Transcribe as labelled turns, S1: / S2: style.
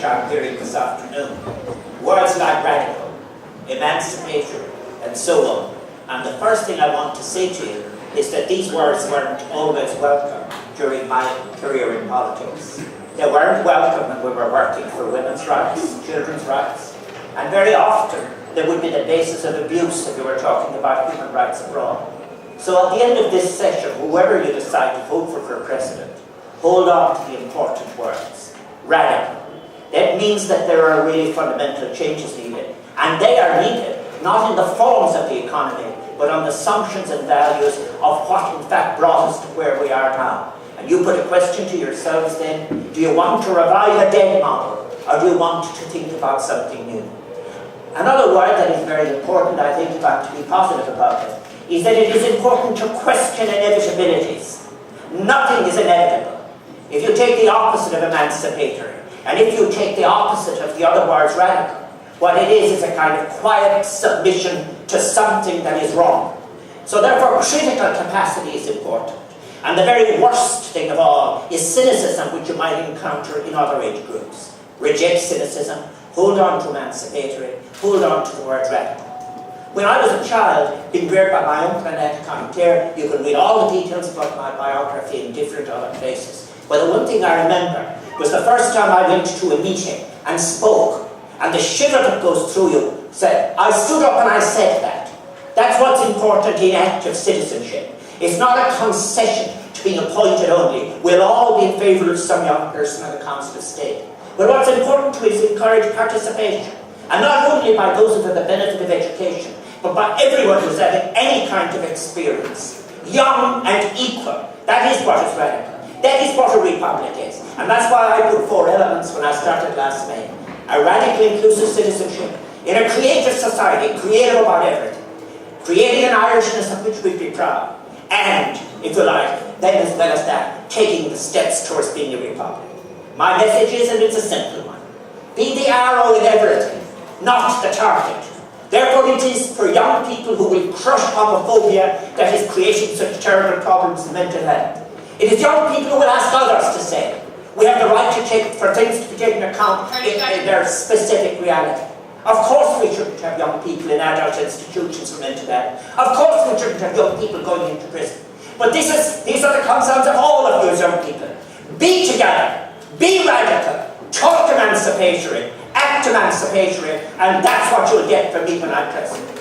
S1: which I'm hearing this afternoon. Words like radical, emancipatory, and so on. And the first thing I want to say to you is that these words weren't always welcome during my career in politics. They weren't welcome when we were working for women's rights, children's rights, and very often they would be the basis of abuse if you were talking about human rights abroad. So at the end of this session, whoever you decide to vote for president, hold on to the important words. Radical. That means that there are really fundamental changes needed, and they are needed not in the forms of the economy, but on the assumptions and values of what in fact brought us to where we are now. And you put a question to yourselves then, do you want to revive a dead model, or do you want to think about something new? Another word that is very important, I think, to be positive about it, is that it is important to question inevitabilities. Nothing is inevitable. If you take the opposite of emancipatory, and if you take the opposite of the other words, radical, what it is a kind of quiet submission to something that is wrong. So therefore, critical capacity is important. And the very worst thing of all is cynicism, which you might encounter in other age groups. Reject cynicism, hold on to emancipatory, hold on to the word radical. When I was a child, being reared by my uncle and aunt Conter, you can read all the details about my biography in different other places. But the one thing I remember was the first time I went to a meeting and spoke, and the shiver that goes through you said, I stood up and I said that. That's what's important in active citizenship. It's not a concession to being appointed only. We'll all be in favour of some young person on the Council of State. But what's important to is encourage participation. And not only by those who have the benefit of education, but by everyone who's having any kind of experience. Young and equal. That is what is radical. That is what a republic is. And that's why I put 4 elements when I started last May. A radical inclusive citizenship in a creative society, creative about everything. Creating an Irishness of which we'd be proud. And, if you like, then as well as that, taking the steps towards being a republic. My message is, and it's a simple one, be the arrow in everything, not the target. Therefore it is for young people who will crush homophobia that is creating such terrible problems in mental health. It is young people who will ask others to say, we have the right to take, for things to be taken account in their specific reality. Of course we shouldn't have young people in adult institutions for mental health. Of course we shouldn't have young people going into prison. But these are the concerns of all of you as young people. Be together, be radical, talk emancipatory, act emancipatory, and that's what you'll get from me when I'm president.